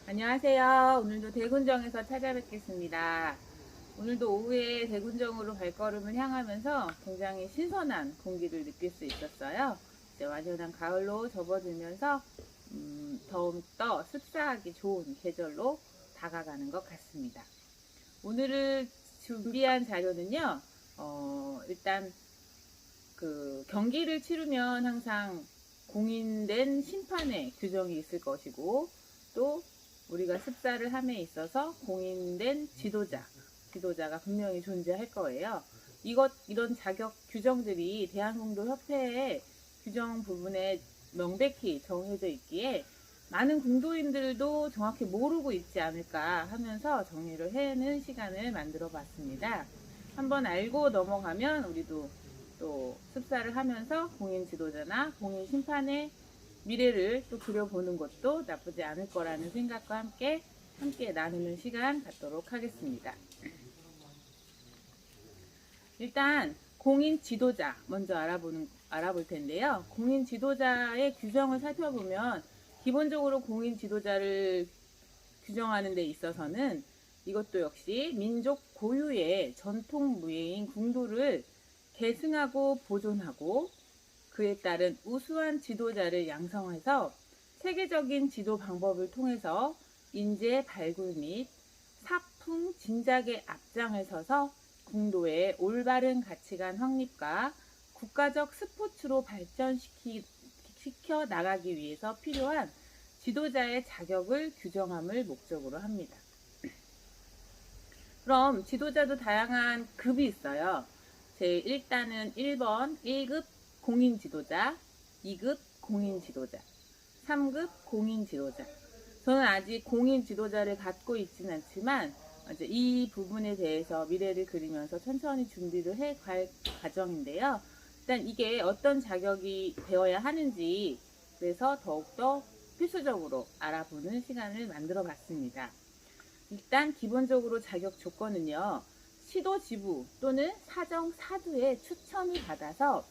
안녕하세요. 오늘도 대군정에서 찾아뵙겠습니다. 오늘도 오후에 대군정으로 발걸음을 향하면서 굉장히 신선한 공기를 느낄 수 있었어요. 이제 완연한 가을로 접어들면서 더욱더 습사하기 좋은 계절로 다가가는 것 같습니다. 오늘을 준비한 자료는요. 일단 그 경기를 치르면 항상 공인된 심판의 규정이 있을 것이고, 또 우리가 습사를 함에 있어서 공인된 지도자가 분명히 존재할 거예요. 이런 자격 규정들이 대한공도협회의 규정 부분에 명백히 정해져 있기에 많은 공도인들도 정확히 모르고 있지 않을까 하면서 정리를 해내는 시간을 만들어 봤습니다. 한번 알고 넘어가면 우리도 또 습사를 하면서 공인 지도자나 공인 심판의 미래를 또 그려보는 것도 나쁘지 않을 거라는 생각과 함께 나누는 시간 갖도록 하겠습니다. 일단 공인 지도자 먼저 알아볼 텐데요. 공인 지도자의 규정을 살펴보면 기본적으로 공인 지도자를 규정하는 데 있어서는 이것도 역시 민족 고유의 전통 무예인 궁도를 계승하고 보존하고 그에 따른 우수한 지도자를 양성해서 세계적인 지도 방법을 통해서 인재 발굴 및 사풍 진작의 앞장을 서서 궁도의 올바른 가치관 확립과 국가적 스포츠로 발전시켜 나가기 위해서 필요한 지도자의 자격을 규정함을 목적으로 합니다. 그럼 지도자도 다양한 급이 있어요. 제1단은 1번 1급 공인지도자, 2급 공인지도자, 3급 공인지도자. 저는 아직 공인지도자를 갖고 있지는 않지만 이제 이 부분에 대해서 미래를 그리면서 천천히 준비를 해갈 과정인데요. 일단 이게 어떤 자격이 되어야 하는지 그래서 더욱더 필수적으로 알아보는 시간을 만들어 봤습니다. 일단 기본적으로 자격 조건은요. 시도지부 또는 사정사두의 추천을 받아서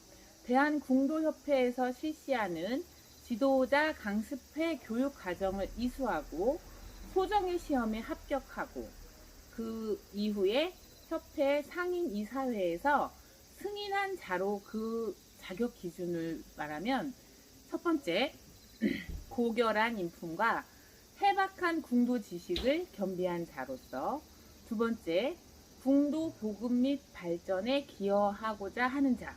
대한궁도협회에서 실시하는 지도자 강습회 교육과정을 이수하고 소정의 시험에 합격하고 그 이후에 협회 상임이사회에서 승인한 자로 그 자격 기준을 말하면 첫 번째, 고결한 인품과 해박한 궁도 지식을 겸비한 자로서 두 번째, 궁도 보급 및 발전에 기여하고자 하는 자,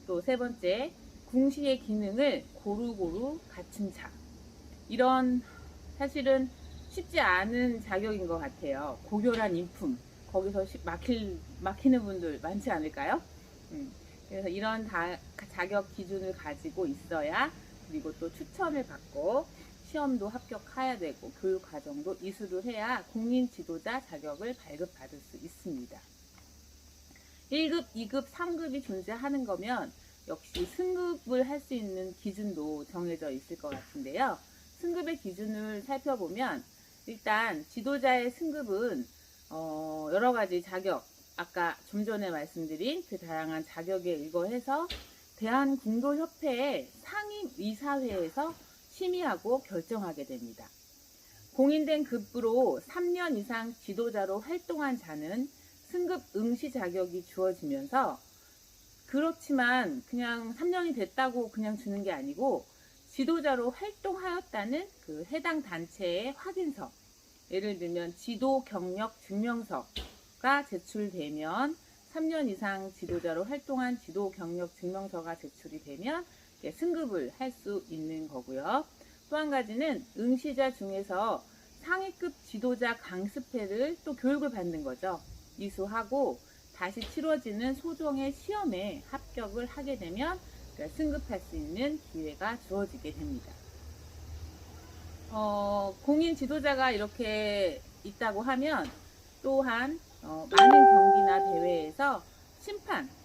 또 세 번째, 궁시의 기능을 고루고루 갖춘 자. 이런 사실은 쉽지 않은 자격인 것 같아요. 고결한 인품, 거기서 막히는 분들 많지 않을까요? 그래서 이런 자격 기준을 가지고 있어야, 그리고 또 추천을 받고 시험도 합격해야 되고 교육 과정도 이수를 해야 공인 지도자 자격을 발급받을 수 있습니다. 1급, 2급, 3급이 존재하는 거면 역시 승급을 할 수 있는 기준도 정해져 있을 것 같은데요. 승급의 기준을 살펴보면 일단 지도자의 승급은 여러 가지 자격, 아까 좀 전에 말씀드린 그 다양한 자격에 의거해서 대한궁도협회의 상임이사회에서 심의하고 결정하게 됩니다. 공인된 급으로 3년 이상 지도자로 활동한 자는 승급 응시 자격이 주어지면서, 그렇지만 그냥 3년이 됐다고 그냥 주는 게 아니고 지도자로 활동하였다는 그 해당 단체의 확인서, 예를 들면 지도 경력 증명서가 제출되면 3년 이상 지도자로 활동한 지도 경력 증명서가 제출이 되면 승급을 할 수 있는 거고요. 또 한 가지는 응시자 중에서 상위급 지도자 강습회를 또 교육을 받는 거죠. 이수하고 다시 치러지는 소정의 시험에 합격을 하게 되면 승급할 수 있는 기회가 주어지게 됩니다. 공인 지도자가 이렇게 있다고 하면 또한 많은 경기나 대회에서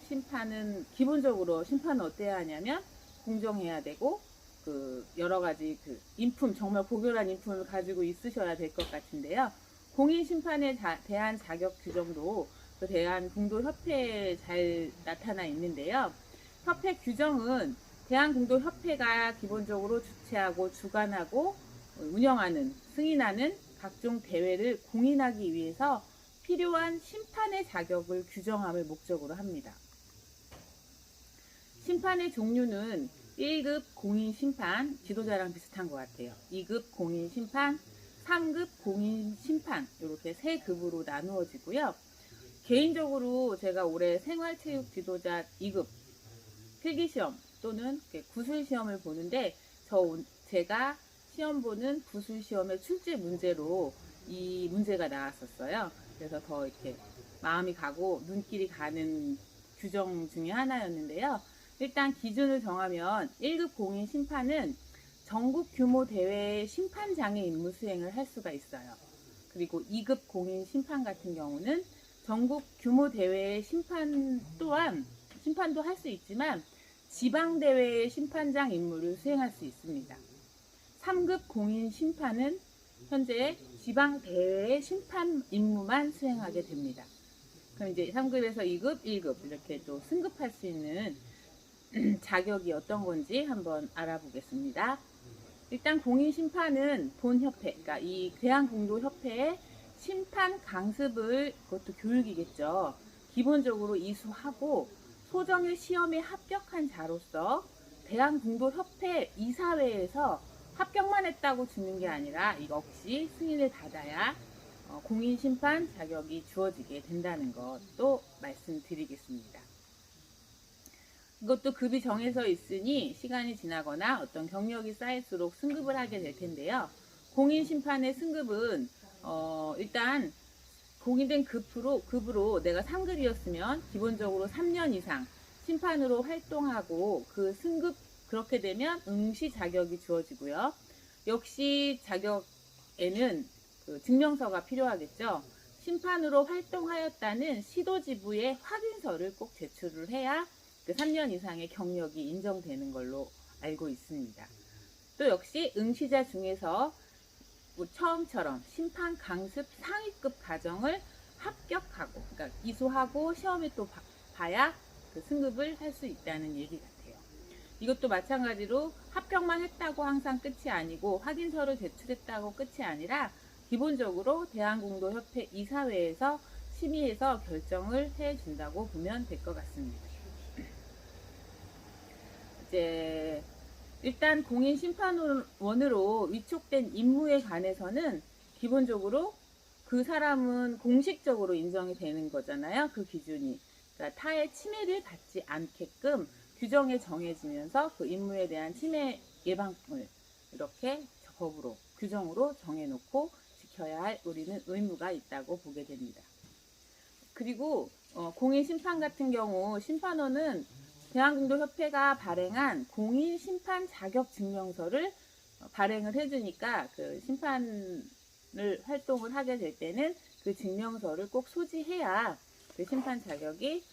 심판은 기본적으로 심판은 어때야 하냐면 공정해야 되고 그 여러 가지 그 인품, 정말 고결한 인품을 가지고 있으셔야 될 것 같은데요. 공인 심판에 대한 자격 규정도 그 대한궁도협회에 잘 나타나 있는데요. 협회 규정은 대한궁도협회가 기본적으로 주최하고 주관하고 운영하는 승인하는 각종 대회를 공인하기 위해서 필요한 심판의 자격을 규정함을 목적으로 합니다. 심판의 종류는 1급 공인심판, 지도자랑 비슷한 것 같아요. 2급 공인심판, 3급 공인심판, 이렇게 3급으로 나누어지고요. 개인적으로 제가 올해 생활체육 지도자 2급 필기시험 또는 구술시험을 보는데 제가 시험 보는 구술시험의 출제 문제로 이 문제가 나왔었어요. 그래서 더 이렇게 마음이 가고 눈길이 가는 규정 중에 하나였는데요. 일단 기준을 정하면 1급 공인 심판은 전국 규모 대회의 심판장의 임무 수행을 할 수가 있어요. 그리고 2급 공인 심판 같은 경우는 전국 규모 대회의 심판도 할 수 있지만 지방대회의 심판장 임무를 수행할 수 있습니다. 3급 공인 심판은 현재 지방대회의 심판 임무만 수행하게 됩니다. 그럼 이제 3급에서 2급, 1급 이렇게 또 승급할 수 있는 자격이 어떤 건지 한번 알아보겠습니다. 일단 공인심판은 본협회, 그러니까 이 대한공도협회의 심판 강습을, 그것도 교육이겠죠. 기본적으로 이수하고 소정의 시험에 합격한 자로서 대한공도협회 이사회에서 합격만 했다고 주는 게 아니라 역시 승인을 받아야 공인심판 자격이 주어지게 된다는 것도 말씀드리겠습니다. 이것도 급이 정해져 있으니 시간이 지나거나 어떤 경력이 쌓일수록 승급을 하게 될 텐데요. 공인심판의 승급은 일단 공인된 급으로 내가 3급이었으면 기본적으로 3년 이상 심판으로 활동하고 그 승급 그렇게 되면 응시 자격이 주어지고요. 역시 자격에는 그 증명서가 필요하겠죠. 심판으로 활동하였다는 시도지부의 확인서를 꼭 제출을 해야 그 3년 이상의 경력이 인정되는 걸로 알고 있습니다. 또 역시 응시자 중에서 처음처럼 심판 강습 상위급 과정을 합격하고, 그러니까 이수하고 시험에 또 봐야 그 승급을 할 수 있다는 얘기 같아요. 이것도 마찬가지로 합격만 했다고 항상 끝이 아니고 확인서를 제출했다고 끝이 아니라 기본적으로 대한공도협회 이사회에서 심의해서 결정을 해준다고 보면 될 것 같습니다. 이제 일단 공인심판원으로 위촉된 임무에 관해서는 기본적으로 그 사람은 공식적으로 인정이 되는 거잖아요. 그 기준이. 그러니까 타의 침해를 받지 않게끔 규정에 정해지면서 그 임무에 대한 침해 예방을 이렇게 법으로, 규정으로 정해놓고 지켜야 할 우리는 의무가 있다고 보게 됩니다. 그리고 공인심판 같은 경우 심판원은 대한공도협회가 발행한 공인심판 자격증명서를 발행을 해주니까 그 심판을 활동을 하게 될 때는 그 증명서를 꼭 소지해야 그 심판 자격이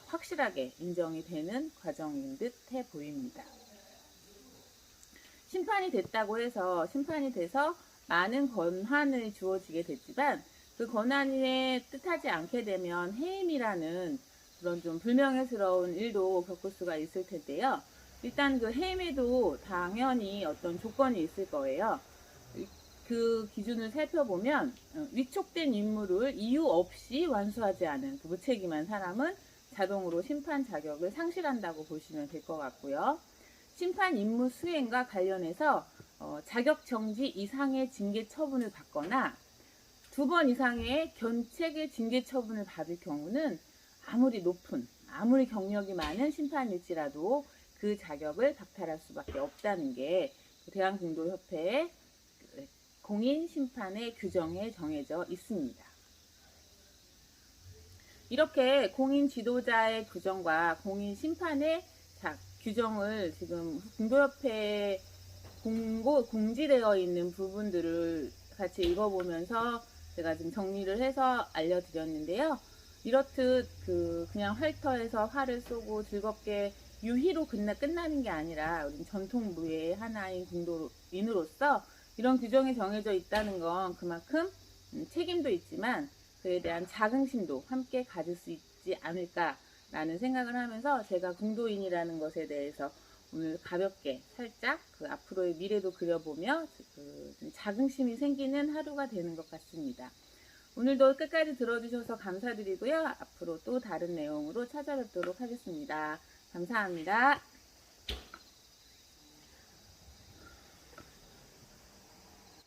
확실하게 인정이 되는 과정인 듯 해 보입니다. 심판이 돼서 많은 권한을 주어지게 됐지만 그 권한에 뜻하지 않게 되면 해임이라는 그런 좀 불명예스러운 일도 겪을 수가 있을 텐데요. 일단 그 해임에도 당연히 어떤 조건이 있을 거예요. 그 기준을 살펴보면 위촉된 임무를 이유 없이 완수하지 않은 그 무책임한 사람은 자동으로 심판 자격을 상실한다고 보시면 될 것 같고요. 심판 임무 수행과 관련해서 자격 정지 이상의 징계 처분을 받거나 2번 이상의 견책의 징계 처분을 받을 경우는 아무리 경력이 많은 심판일지라도 그 자격을 박탈할 수밖에 없다는 게 대한공도협회의 공인심판의 규정에 정해져 있습니다. 이렇게 공인지도자의 규정과 공인심판의 규정을 지금 공도협회에 공지되어 있는 부분들을 같이 읽어보면서 제가 지금 정리를 해서 알려드렸는데요. 이렇듯 그냥 활터에서 활을 쏘고 즐겁게 유희로 끝나는 게 아니라 우리 전통무예의 하나인 공도인으로서 이런 규정이 정해져 있다는 건 그만큼 책임도 있지만 그에 대한 자긍심도 함께 가질 수 있지 않을까라는 생각을 하면서 제가 공도인이라는 것에 대해서 오늘 가볍게 살짝 그 앞으로의 미래도 그려보며 좀 자긍심이 생기는 하루가 되는 것 같습니다. 오늘도 끝까지 들어주셔서 감사드리고요. 앞으로 또 다른 내용으로 찾아뵙도록 하겠습니다. 감사합니다.